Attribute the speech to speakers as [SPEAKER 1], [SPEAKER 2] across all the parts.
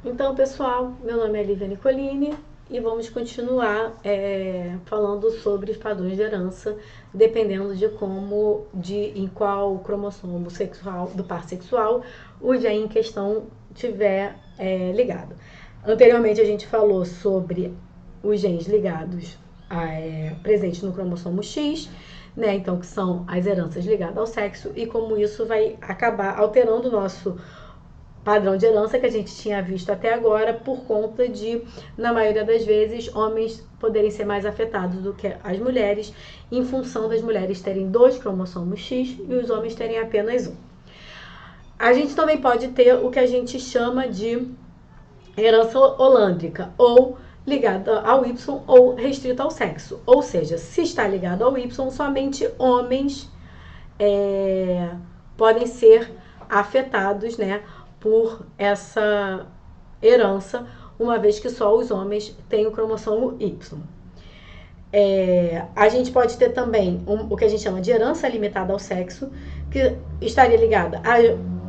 [SPEAKER 1] Então, pessoal, meu nome é Lívia Nicolini e vamos continuar falando sobre os padrões de herança, dependendo em qual cromossomo sexual do par sexual o gene em questão tiver ligado. Anteriormente a gente falou sobre os genes ligados presentes no cromossomo X, né? Então, que são as heranças ligadas ao sexo e como isso vai acabar alterando o nosso padrão de herança que a gente tinha visto até agora, por conta de, na maioria das vezes, homens poderem ser mais afetados do que as mulheres, em função das mulheres terem 2 cromossomos X e os homens terem apenas um. A gente também pode ter o que a gente chama de herança holândrica, ou ligada ao Y ou restrita ao sexo. Ou seja, se está ligado ao Y, somente homens podem ser afetados, né, por essa herança, uma vez que só os homens têm o cromossomo Y. A gente pode ter também o que a gente chama de herança limitada ao sexo, que estaria ligada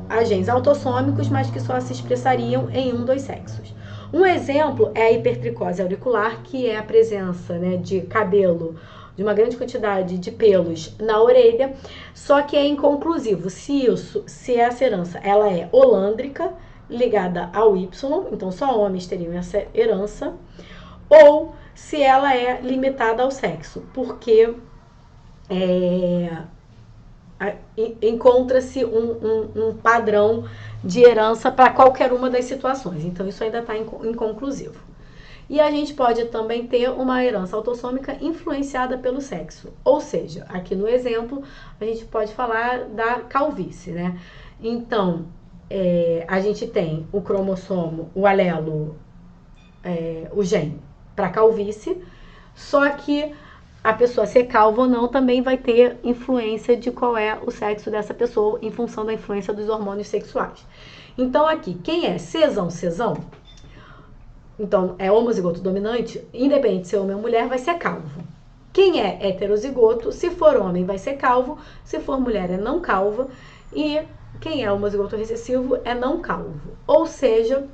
[SPEAKER 1] a genes autossômicos, mas que só se expressariam em um dos sexos. Um exemplo é a hipertricose auricular, que é a presença, né, de cabelo, de uma grande quantidade de pelos na orelha, só que é inconclusivo se essa herança ela é holândrica, ligada ao Y, então só homens teriam essa herança, ou se ela é limitada ao sexo, porque encontra-se um padrão de herança para qualquer uma das situações, então isso ainda está inconclusivo. E a gente pode também ter uma herança autossômica influenciada pelo sexo. Ou seja, aqui no exemplo, a gente pode falar da calvície, né? Então, a gente tem o cromossomo, o alelo, o gene para calvície, só que a pessoa ser calva ou não também vai ter influência de qual é o sexo dessa pessoa em função da influência dos hormônios sexuais. Então, aqui, quem é cesão, então é homozigoto dominante, independente de ser homem ou mulher, vai ser calvo. Quem é heterozigoto, se for homem, vai ser calvo, se for mulher, é não calva, e quem é homozigoto recessivo é não calvo. Ou seja,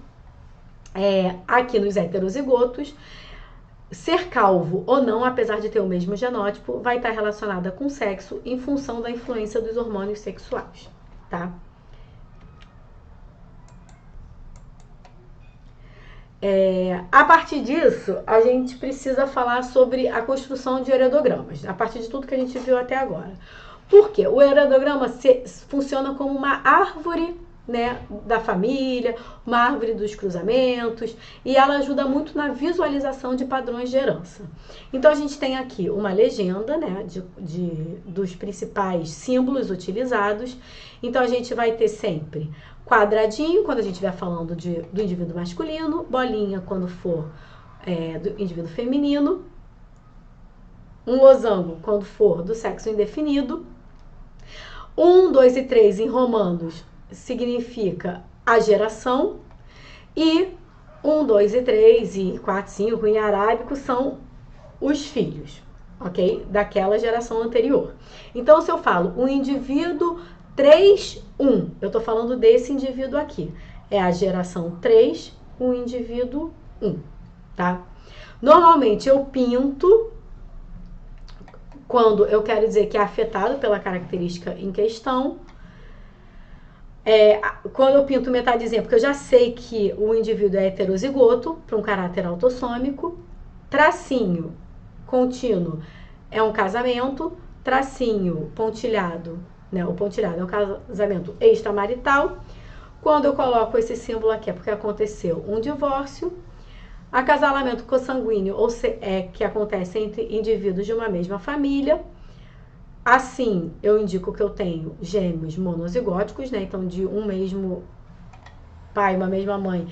[SPEAKER 1] aqui nos heterozigotos, ser calvo ou não, apesar de ter o mesmo genótipo, vai estar relacionada com sexo em função da influência dos hormônios sexuais, tá? A partir disso, a gente precisa falar sobre a construção de heredogramas, a partir de tudo que a gente viu até agora. Por quê? O heredograma funciona como uma árvore, né, da família, uma árvore dos cruzamentos, e ela ajuda muito na visualização de padrões de herança. Então a gente tem aqui uma legenda, né, dos principais símbolos utilizados. Então a gente vai ter sempre quadradinho quando a gente estiver falando do indivíduo masculino, bolinha quando for do indivíduo feminino, um losango quando for do sexo indefinido. 1, 2 e 3 em romanos significa a geração, e 1, 2 e 3 e 4, 5 em arábico são os filhos, ok? Daquela geração anterior. Então, se eu falo o indivíduo 3, 1, eu estou falando desse indivíduo aqui. É a geração 3, o indivíduo 1, tá? Normalmente eu pinto quando eu quero dizer que é afetado pela característica em questão. Quando eu pinto metadezinha, porque eu já sei que o indivíduo é heterozigoto, para um caráter autossômico. Tracinho contínuo é um casamento. Tracinho pontilhado, né? O pontilhado é um casamento extramarital. Quando eu coloco esse símbolo aqui é porque aconteceu um divórcio. Acasalamento consanguíneo, ou que acontece entre indivíduos de uma mesma família. Assim, eu indico que eu tenho gêmeos monozigóticos, né? Então, de um mesmo pai, uma mesma mãe,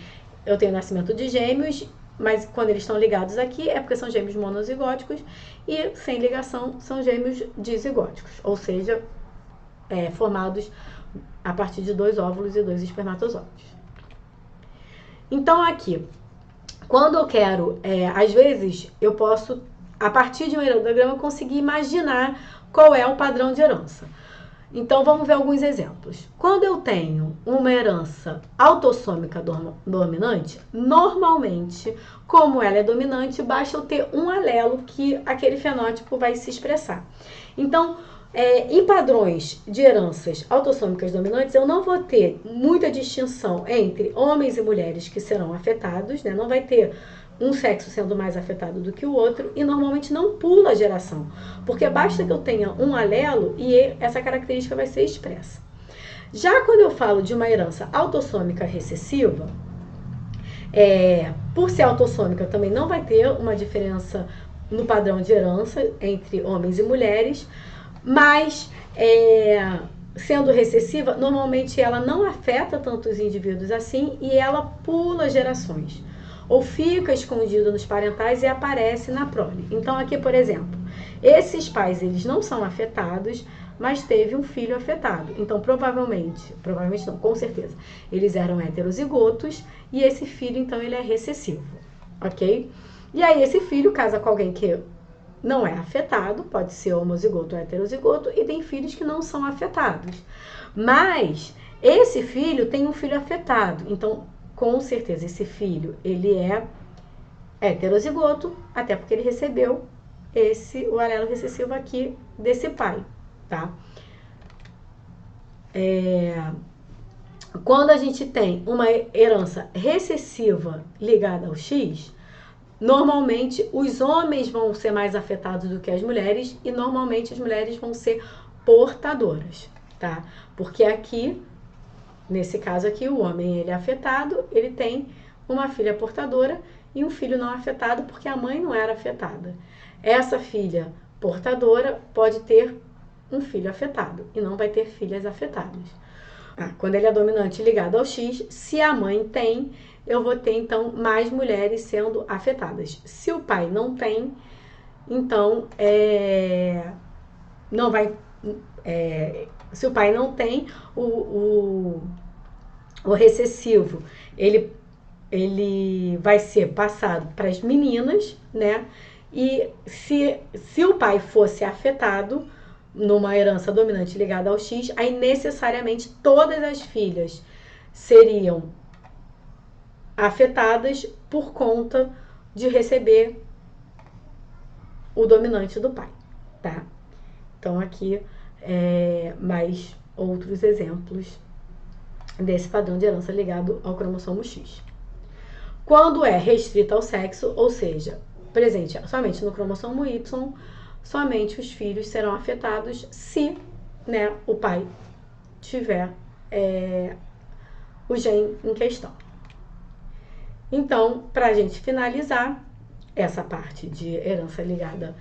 [SPEAKER 1] eu tenho nascimento de gêmeos, mas quando eles estão ligados aqui é porque são gêmeos monozigóticos, e sem ligação são gêmeos dizigóticos, ou seja, formados a partir de 2 óvulos e 2 espermatozoides. Então, aqui, quando eu quero, às vezes, eu posso, a partir de um heredograma, conseguir imaginar qual é o padrão de herança. Então, vamos ver alguns exemplos. Quando eu tenho uma herança autossômica dominante, normalmente, como ela é dominante, basta eu ter um alelo que aquele fenótipo vai se expressar. Então, em padrões de heranças autossômicas dominantes, eu não vou ter muita distinção entre homens e mulheres que serão afetados, né? Não vai ter um sexo sendo mais afetado do que o outro, e normalmente não pula a geração, porque basta que eu tenha um alelo e essa característica vai ser expressa. Já quando eu falo de uma herança autossômica recessiva, por ser autossômica também não vai ter uma diferença no padrão de herança entre homens e mulheres, mas sendo recessiva, normalmente ela não afeta tantos indivíduos assim e ela pula gerações, ou fica escondido nos parentais e aparece na prole. Então aqui, por exemplo, esses pais eles não são afetados, mas teve um filho afetado. Então provavelmente não, com certeza, eles eram heterozigotos e esse filho então ele é recessivo, ok? E aí esse filho casa com alguém que não é afetado, pode ser homozigoto ou heterozigoto, e tem filhos que não são afetados. Mas esse filho tem um filho afetado, então com certeza esse filho ele é heterozigoto, até porque ele recebeu o alelo recessivo aqui desse pai, tá? Quando a gente tem uma herança recessiva ligada ao X, normalmente os homens vão ser mais afetados do que as mulheres e normalmente as mulheres vão ser portadoras, tá? Porque aqui, nesse caso aqui, o homem ele é afetado, ele tem uma filha portadora e um filho não afetado porque a mãe não era afetada. Essa filha portadora pode ter um filho afetado e não vai ter filhas afetadas. Quando ele é dominante ligado ao X, se a mãe tem, eu vou ter então mais mulheres sendo afetadas. Se o pai não tem, então não vai. Se o pai não tem, o recessivo ele vai ser passado para as meninas, né? E se o pai fosse afetado numa herança dominante ligada ao X, aí necessariamente todas as filhas seriam afetadas por conta de receber o dominante do pai, tá? Então aqui mais outros exemplos desse padrão de herança ligado ao cromossomo X. Quando é restrito ao sexo, ou seja, presente somente no cromossomo Y, somente os filhos serão afetados se, né, o pai tiver o gene em questão. Então, para a gente finalizar essa parte de herança ligada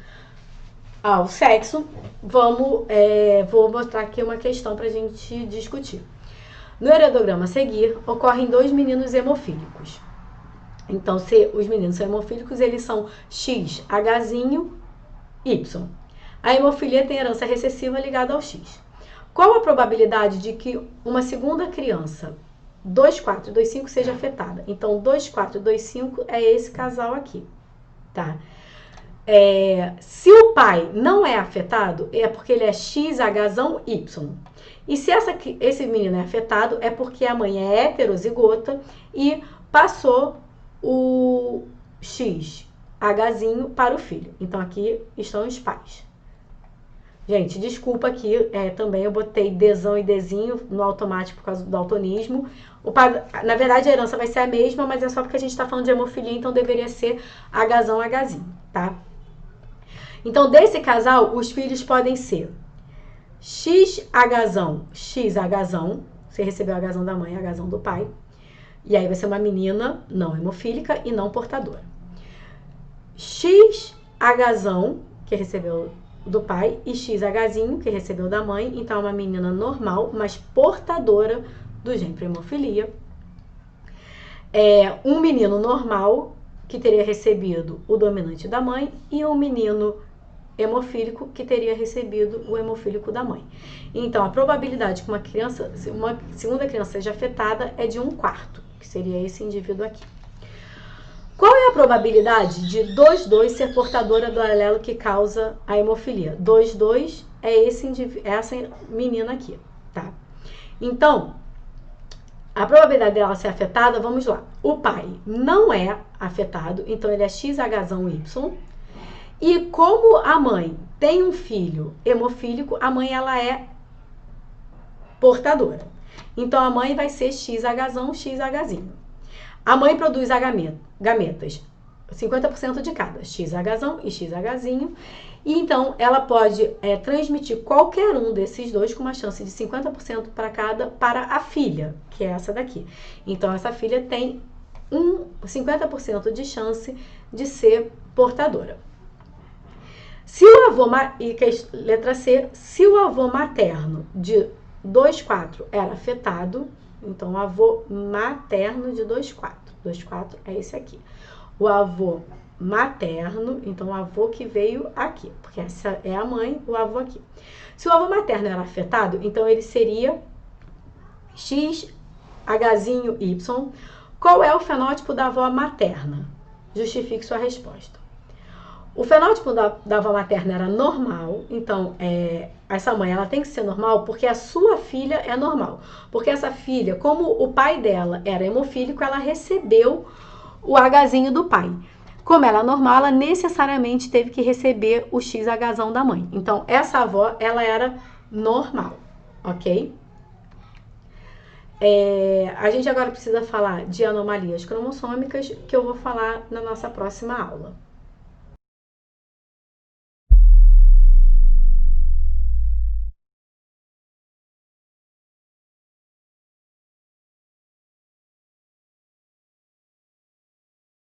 [SPEAKER 1] ao sexo, vou mostrar aqui uma questão para a gente discutir. No heredograma a seguir, ocorrem dois meninos hemofílicos. Então, se os meninos são hemofílicos, eles são X, Hzinho, Y. A hemofilia tem herança recessiva ligada ao X. Qual a probabilidade de que uma segunda criança 2425 seja afetada? Então, 2425 é esse casal aqui, tá? Se o pai não é afetado, é porque ele é XHzão Y. E se esse menino é afetado, é porque a mãe é heterozigota e passou o XHzinho para o filho. Então, aqui estão os pais. Gente, desculpa aqui, também eu botei Dzão e Dzinho no automático por causa do daltonismo. Na verdade, a herança vai ser a mesma, mas é só porque a gente está falando de hemofilia, então deveria ser Hzão, Hzinho, tá? Então, desse casal, os filhos podem ser XHzão, XHzão, você recebeu Hzão da mãe, Hzão do pai, e aí vai ser uma menina não hemofílica e não portadora. XHzão, que recebeu do pai, e XHzinho, que recebeu da mãe, então é uma menina normal, mas portadora do gene para hemofilia. Um menino normal, que teria recebido o dominante da mãe, e um menino hemofílico, que teria recebido o hemofílico da mãe. Então, a probabilidade que uma segunda criança seja afetada é de 1/4, que seria esse indivíduo aqui. Qual é a probabilidade de 22 ser portadora do alelo que causa a hemofilia? 22 é essa menina aqui, tá? Então, a probabilidade dela ser afetada, vamos lá. O pai não é afetado, então ele é XHY. E como a mãe tem um filho hemofílico, a mãe ela é portadora. Então a mãe vai ser XH, XHzinho. A mãe produz gametas, 50% de cada, XH e XHzinho. E então ela pode transmitir qualquer um desses dois com uma chance de 50% para cada para a filha, que é essa daqui. Então essa filha tem 50% de chance de ser portadora. Se o avô, letra C, se o avô materno de 2,4 era afetado, então o avô materno de 2,4. 2,4 é esse aqui. O avô materno, então o avô que veio aqui, porque essa é a mãe, o avô aqui. Se o avô materno era afetado, então ele seria XHY. Qual é o fenótipo da avó materna? Justifique sua resposta. O fenótipo da avó materna era normal, então essa mãe ela tem que ser normal porque a sua filha é normal. Porque essa filha, como o pai dela era hemofílico, ela recebeu o Hzinho do pai. Como ela é normal, ela necessariamente teve que receber o XHzão da mãe. Então, essa avó, ela era normal, ok? A gente agora precisa falar de anomalias cromossômicas, que eu vou falar na nossa próxima aula.